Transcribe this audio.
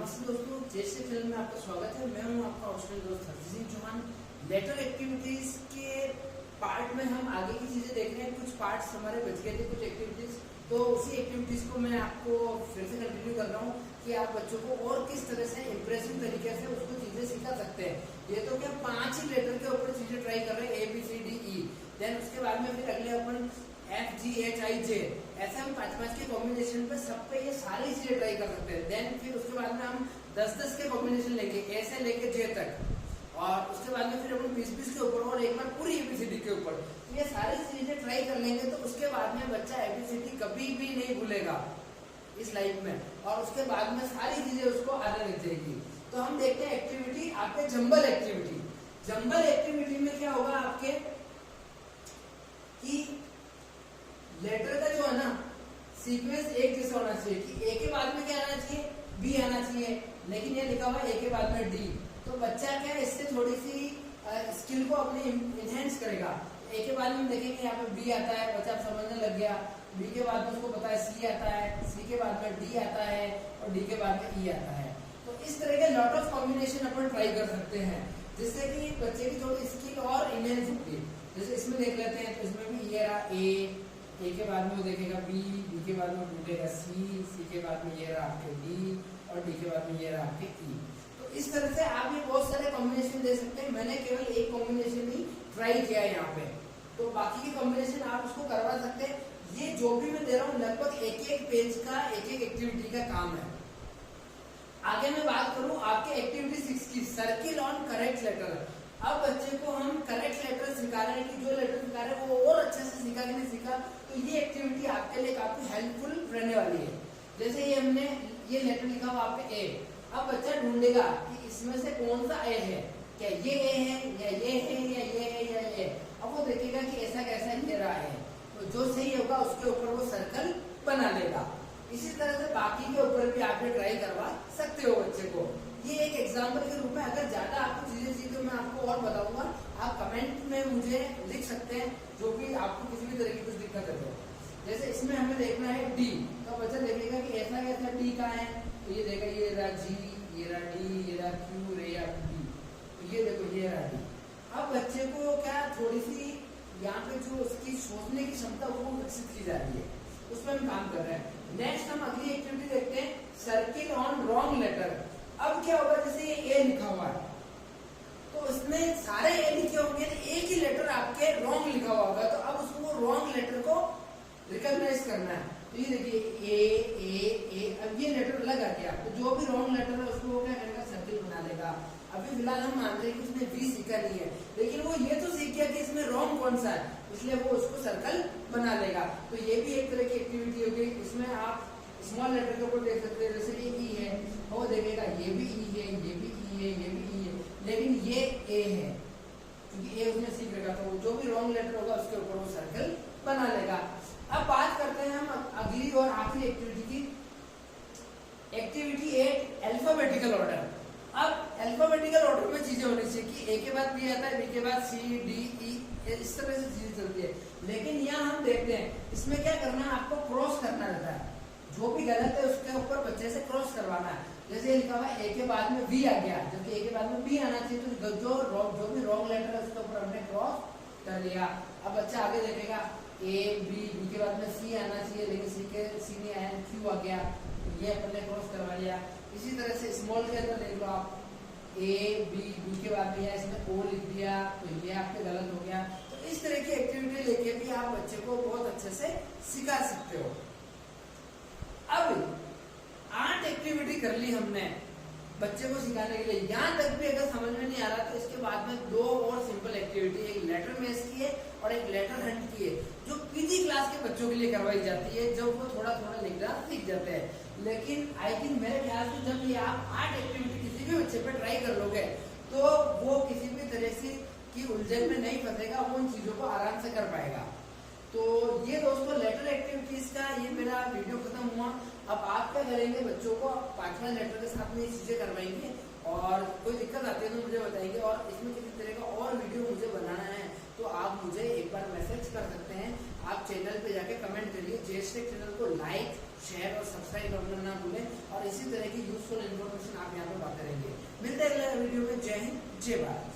नमस्ते दोस्तों, जैसे फिल्म में आपका स्वागत है। मैं हूं आपका हॉस्टल दोस्त हरजीत सिंह चौहान। लेटर एक्टिविटीज के पार्ट में हम आगे की चीजें देख रहे हैं। कुछ पार्ट्स हमारे बच गए थे, कुछ एक्टिविटीज, तो उसी एक्टिविटीज को मैं आपको फिर से कंटिन्यू कर रहा हूँ कि आप बच्चों को और किस तरह से इम्प्रेसिव तरीके से उसको चीजें सिखा सकते हैं। ये तो क्या 5 ही लेटर के ऊपर चीजें ट्राई कर रहे हैं, ABCDE। देन उसके बाद में फिर अगले अपन FGHIJ, ऐसे हम 5-5 के कॉम्बिनेशन पे सब पे ये सारी चीजें ट्राई कर सकते हैं। देन फिर उसके बाद में हम 10-10 के कॉम्बिनेशन लेंगे, A से लेके J तक, और उसके बाद में फिर अपन 20-20 के ऊपर और एक बार पूरी ABCD के ऊपर। तो ये सारी चीजें ट्राई कर लेंगे तो उसके बाद में बच्चा ABCD कभी भी नहीं भूलेगा इस लाइफ में, और उसके बाद में सारी चीजें उसको आने लग जाएगी। तो हम देखते हैं एक्टिविटी आपके जंबल एक्टिविटी। जंबल एक्टिविटी में क्या होगा आपके कि लेटर का जो है ना सीक्वेंस एक जैसा होना चाहिए कि ए के बाद में क्या आना चाहिए, बी आना चाहिए, लेकिन ये लिखा हुआ है ए के बाद में डी। तो बच्चा क्या है, इससे थोड़ी सी स्किल को अपनी इनहेंस करेगा। ए के बाद में देखेंगे यहाँ पे बी आता है, बच्चा समझने लग गया। बी के बाद में उसको पता है सी आता है, सी के बाद में डी आता है, और डी के बाद में ई आता है। तो इस तरह के lot of combination upon try कर सकते हैं, जिससे कि बच्चे की थोड़ी स्किल और इनहेंस होगी। जैसे इसमें देख लेते हैं, तो इसमें भी ये रहा ए के बाद में वो देखेगा बी के बाद में ढूंढेगा सी के बाद में ये रहा आपके डी, और डी के बाद में ये रहा आपके ई। तो इस तरह से आप ये बहुत सारे कॉम्बिनेशन दे सकते हैं। मैंने केवल एक कॉम्बिनेशन ही ट्राई किया है यहाँ पे, तो बाकी के कॉम्बिनेशन आप उसको करवा सकते हैं। ये जो भी मैं दे रहा हूँ लगभग एक पेज का एक एक्टिविटी का काम है। आगे मैं बात करूँ आपके एक्टिविटी 6 की, सर्किल ऑन करेक्ट लेटर। अब बच्चे को हम करेक्ट लेटर सिखा रहे हैं कि जो लेटर सिखा रहे हैं वो और अच्छे से सीखा कि नहीं सीखा, तो ये एक्टिविटी आपके लिए काफी हेल्पफुल रहने वाली है। जैसे ये हमने ये लेटर लिखा हुआ आपके ए, अब बच्चा ढूंढेगा कि इसमें से कौन सा ए है, क्या ये ए है या ये है या ये है या ये। अब वो देखेगा कि ऐसा कैसा ये रहा है, तो जो सही होगा उसके ऊपर वो सर्कल बना लेगा। इसी तरह से बाकी के ऊपर भी आप ट्राई करवा सकते हो बच्चे को। ये एक एग्जाम्पल के रूप में, अगर ज्यादा आपको चीजें चाहिए तो मैं आपको और बताऊंगा। आप कमेंट में मुझे लिख सकते हैं जो भी आपको किसी भी तरह की कुछ दिक्कत है। तो जैसे इसमें हमें देखना है डी, तो बच्चा देखेगा कि ऐसा कैसा डी का है, तो ये देखा ये रहा जी, ये रहा डी, ये रहा क्यू, ये रहा डी, तो ये देखो ये रहा डी। अब बच्चे को क्या थोड़ी सी यहाँ पे जो उसकी सोचने की क्षमता वो विकसित की जा रही है, उसमें हम काम कर रहे हैं। नेक्स्ट हम अगली एक्टिविटी देखते हैं, सर्किल ऑन रॉन्ग लेटर। अब क्या होगा, जैसे ये ए लिखा हुआ है तो इसमें सारे ए लिखे होंगे, एक ही लेटर आपके रॉन्ग लिखा हुआ होगा, तो अब उसको रॉन्ग लेटर को रिकॉग्नाइज करना है। तो ये देखिए ए ए ए, अब ये लेटर अलग आ गया, तो जो भी रॉन्ग लेटर है उसको वो क्या करेगा, सर्किल बना लेगा। अभी फिलहाल हम मान रहे हैं कि उसने बी सीखा नहीं है, लेकिन वो ये तो सीख गया कि इसमें रॉन्ग कौन सा है, इसलिए वो उसको सर्कल बना लेगा। तो ये भी एक तरह की एक्टिविटी होगी। इसमें आप स्मॉल लेटर के ऊपर देख सकते हैं, जैसे ये ई है, वो देखेगा ये भी ई है, ये भी ई है, ये भी ई है, लेकिन ये ए है, क्योंकि ए उसने सीख रखा, तो जो भी रॉन्ग लेटर होगा उसके ऊपर वो सर्कल बना लेगा। अब बात करते हैं हम अगली और आखिरी एक्टिविटी की, एक्टिविटी 8, अल्फाबेटिकल ऑर्डर। अब अल्फाबेटिकल ऑर्डर में चीजें होनी चाहिए कि ए के बाद बी आता है, बी के बाद सी डी ई, इस तरह से चीजें चलती है। लेकिन यहाँ हम देखते हैं इसमें क्या करना है, आपको क्रॉस करना रहता है। जो भी गलत है उसके ऊपर बच्चे से क्रॉस करवाना है। जैसे ये लिखा हुआ है ए के बाद में बी आ गया, जबकि ए के बाद में बी आना चाहिए, तो जो भी रॉन्ग लेटर है उसके ऊपर हमने क्रॉस कर लिया। अब बच्चा आगे देखेगा ए बी, बी के बाद में सी आना चाहिए, लेकिन सी नहीं आया, क्यू आ गया, तो ये अपने क्रॉस करवा लिया। इसी तरह से स्मॉल के अंदर देख लो आप, ए बी, बी के बाद में इसमें ओ लिख दिया, तो ये आपके गलत हो गया। तो इस तरह की एक्टिविटी लेके भी आप बच्चे को बहुत अच्छे से सिखा सकते हो। अब 8 एक्टिविटी कर ली हमने बच्चे को सिखाने के लिए। यहाँ तक भी अगर समझ में नहीं आ रहा तो इसके बाद में 2 और सिंपल एक्टिविटी, एक लेटर मैच की है और एक लेटर हंट की है, जो पीजी क्लास के बच्चों के लिए करवाई जाती है, जब वो थोड़ा थोड़ा लिखना सीख जाते हैं। लेकिन आई थिंक मेरे ख्याल से जब ये आप 8 एक्टिविटी किसी भी बच्चे पे ट्राई कर लोगे तो वो किसी भी तरह से की उलझन में नहीं फंसेगा, वो उन चीजों को आराम से कर पाएगा। तो ये दोस्तों लेटर एक्टिविटीज का ये मेरा वीडियो खत्म हुआ। अब आप क्या करेंगे, बच्चों को 5वां लेटर के साथ में ये चीजें करवाएंगे, और कोई दिक्कत आती है तो मुझे बताएंगे, और इसमें किसी तरह का और वीडियो मुझे बनाना है तो आप मुझे एक बार मैसेज कर सकते हैं। आप चैनल पे जाके कमेंट करिए, जेस्टेक चैनल को लाइक शेयर और सब्सक्राइब करना ना भूलें और इसी तरह की यूजफुल इन्फॉर्मेशन आप यहाँ पे पाते रहेंगे। मिलते हैं अगले वीडियो में। जय हिंद, जय भारत।